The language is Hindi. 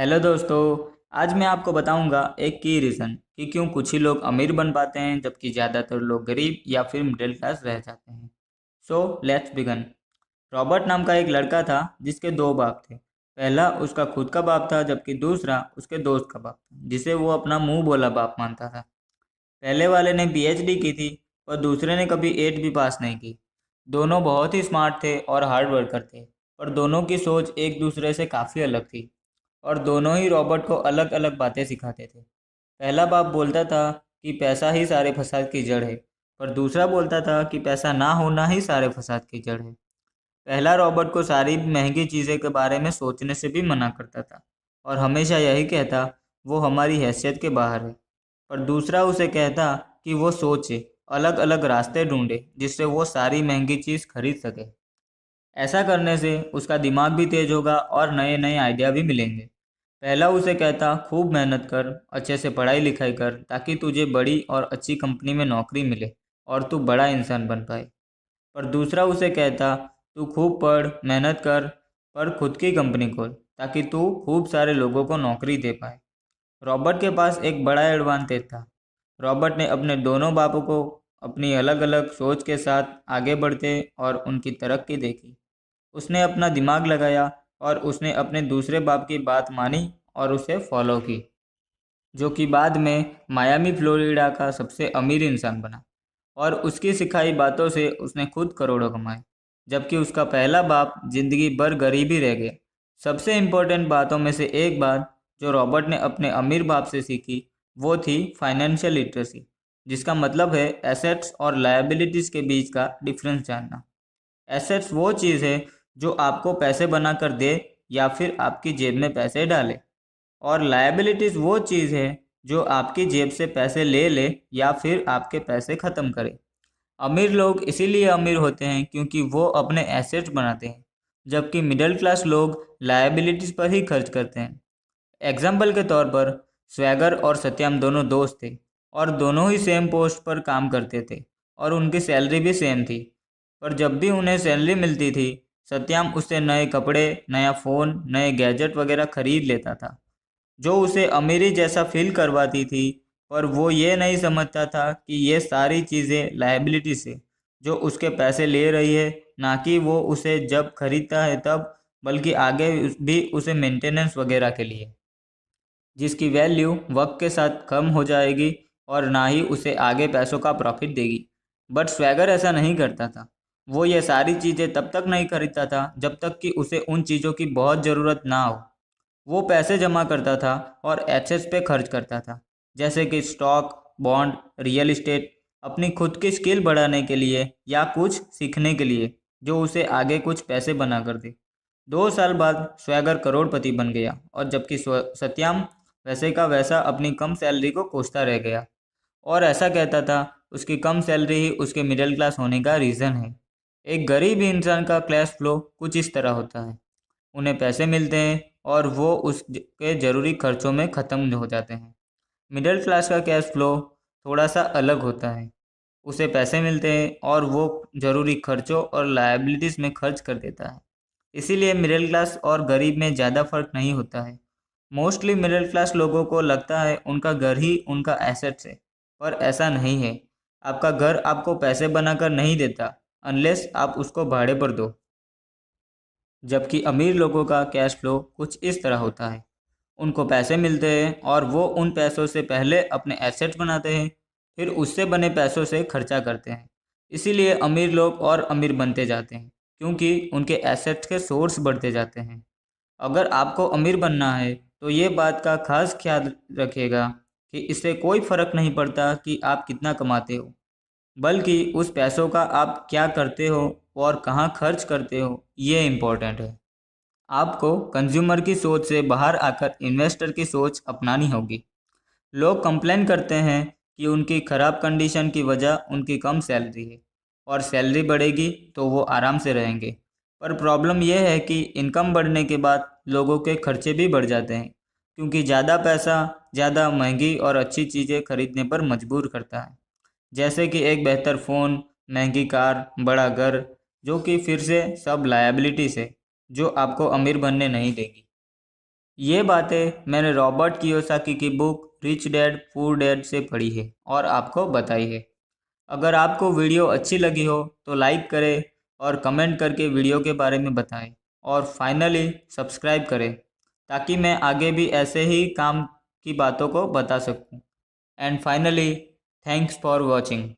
हेलो दोस्तों। आज मैं आपको बताऊंगा एक की रीज़न कि क्यों कुछ ही लोग अमीर बन पाते हैं जबकि ज़्यादातर लोग गरीब या फिर मिडिल क्लास रह जाते हैं। So let's begin. रॉबर्ट नाम का एक लड़का था जिसके दो बाप थे। पहला उसका खुद का बाप था जबकि दूसरा उसके दोस्त का बाप था जिसे वो अपना मुंह बोला बाप मानता था। पहले वाले ने पीएचडी की थी और दूसरे ने कभी 8 भी पास नहीं की। दोनों बहुत ही स्मार्ट थे और हार्ड वर्कर थे, और दोनों की सोच एक दूसरे से काफ़ी अलग थी। और दोनों ही रॉबर्ट को अलग अलग बातें सिखाते थे। पहला बाप बोलता था कि पैसा ही सारे फसाद की जड़ है, पर दूसरा बोलता था कि पैसा ना होना ही सारे फसाद की जड़ है। पहला रॉबर्ट को सारी महंगी चीज़ें के बारे में सोचने से भी मना करता था और हमेशा यही कहता वो हमारी हैसियत के बाहर है। पर दूसरा उसे कहता कि वो सोचे, अलग अलग रास्ते ढूंढे जिससे वो सारी महंगी चीज़ खरीद सके। ऐसा करने से उसका दिमाग भी तेज होगा और नए नए आइडिया भी मिलेंगे। पहला उसे कहता खूब मेहनत कर, अच्छे से पढ़ाई लिखाई कर ताकि तुझे बड़ी और अच्छी कंपनी में नौकरी मिले और तू बड़ा इंसान बन पाए। पर दूसरा उसे कहता तू खूब पढ़, मेहनत कर, पर खुद की कंपनी खोल ताकि तू खूब सारे लोगों को नौकरी दे पाए। रॉबर्ट के पास एक बड़ा एडवांटेज था। रॉबर्ट ने अपने दोनों बापों को अपनी अलग अलग सोच के साथ आगे बढ़ते और उनकी तरक्की देखी। उसने अपना दिमाग लगाया और उसने अपने दूसरे बाप की बात मानी और उसे फॉलो की, जो कि बाद में मायामी फ्लोरिडा का सबसे अमीर इंसान बना। और उसकी सिखाई बातों से उसने खुद करोड़ों कमाए, जबकि उसका पहला बाप जिंदगी भर गरीब ही रह गया। सबसे इम्पोर्टेंट बातों में से एक बात जो रॉबर्ट ने अपने अमीर बाप से सीखी वो थी फाइनेंशियल लिटरेसी, जिसका मतलब है एसेट्स और लायबिलिटीज़ के बीच का डिफरेंस जानना। एसेट्स वो चीज़ है जो आपको पैसे बनाकर दे या फिर आपकी जेब में पैसे डाले, और लायबिलिटीज़ वो चीज़ है जो आपकी जेब से पैसे ले ले या फिर आपके पैसे ख़त्म करे। अमीर लोग इसीलिए अमीर होते हैं क्योंकि वो अपने एसेट्स बनाते हैं, जबकि मिडिल क्लास लोग लायबिलिटीज़ पर ही खर्च करते हैं। एग्जाम्पल के तौर पर स्वैगर और सत्यम दोनों दोस्त थे और दोनों ही सेम पोस्ट पर काम करते थे और उनकी सैलरी भी सेम थी। पर जब भी उन्हें सैलरी मिलती थी, सत्यम उससे नए कपड़े, नया फ़ोन, नए गैजेट वगैरह खरीद लेता था, जो उसे अमीरी जैसा फील करवाती थी। पर वो ये नहीं समझता था कि ये सारी चीज़ें लायबिलिटी से जो उसके पैसे ले रही है, ना कि वो उसे जब खरीदता है तब, बल्कि आगे भी उसे मेंटेनेंस वगैरह के लिए, जिसकी वैल्यू वक्त के साथ कम हो जाएगी और ना ही उसे आगे पैसों का प्रॉफिट देगी। बट स्वैगर ऐसा नहीं करता था। वो ये सारी चीज़ें तब तक नहीं खरीदता था जब तक कि उसे उन चीज़ों की बहुत ज़रूरत ना हो। वो पैसे जमा करता था और एसेट्स पे खर्च करता था, जैसे कि स्टॉक, बॉन्ड, रियल इस्टेट, अपनी खुद की स्किल बढ़ाने के लिए या कुछ सीखने के लिए जो उसे आगे कुछ पैसे बना कर दे। 2 साल बाद स्वैगर करोड़पति बन गया, और जबकि सत्याम वैसे का वैसा अपनी कम सैलरी को कोसता रह गया और ऐसा कहता था उसकी कम सैलरी ही उसके मिडिल क्लास होने का रीज़न है। एक गरीब इंसान का कैश फ्लो कुछ इस तरह होता है। उन्हें पैसे मिलते हैं और वो उसके ज़रूरी खर्चों में ख़त्म हो जाते हैं। मिडिल क्लास का कैश फ्लो थोड़ा सा अलग होता है। उसे पैसे मिलते हैं और वो ज़रूरी खर्चों और लायबिलिटीज़ में खर्च कर देता है। इसीलिए मिडिल क्लास और गरीब में ज़्यादा फर्क नहीं होता है। मोस्टली मिडिल क्लास लोगों को लगता है उनका घर ही उनका एसेट्स है, पर ऐसा नहीं है। आपका घर आपको पैसे बनाकर नहीं देता अनलेस आप उसको भाड़े पर दो। जबकि अमीर लोगों का कैश फ्लो कुछ इस तरह होता है। उनको पैसे मिलते हैं और वो उन पैसों से पहले अपने एसेट्स बनाते हैं, फिर उससे बने पैसों से खर्चा करते हैं। इसीलिए अमीर लोग और अमीर बनते जाते हैं, क्योंकि उनके एसेट्स के सोर्स बढ़ते जाते हैं। अगर आपको अमीर बनना है तो ये बात का खास ख्याल रखिएगा कि इससे कोई फ़र्क नहीं पड़ता कि आप कितना कमाते हो, बल्कि उस पैसों का आप क्या करते हो और कहाँ खर्च करते हो, ये इम्पोर्टेंट है। आपको कंज्यूमर की सोच से बाहर आकर इन्वेस्टर की सोच अपनानी होगी। लोग कंप्लेन करते हैं कि उनकी खराब कंडीशन की वजह उनकी कम सैलरी है, और सैलरी बढ़ेगी तो वो आराम से रहेंगे। पर प्रॉब्लम यह है कि इनकम बढ़ने के बाद लोगों के खर्चे भी बढ़ जाते हैं, क्योंकि ज़्यादा पैसा ज़्यादा महंगी और अच्छी चीज़ें खरीदने पर मजबूर करता है, जैसे कि एक बेहतर फ़ोन, महंगी कार, बड़ा घर, जो कि फिर से सब लायबिलिटीज़ है जो आपको अमीर बनने नहीं देगी। ये बातें मैंने रॉबर्ट कियोसाकी की book rich dad poor dad से पढ़ी है और आपको बताई है। अगर आपको वीडियो अच्छी लगी हो तो लाइक करें और कमेंट करके वीडियो के बारे में बताएं, और फाइनली सब्सक्राइब करें ताकि मैं आगे भी ऐसे ही काम की बातों को बता सकूं। And finally, thanks for watching.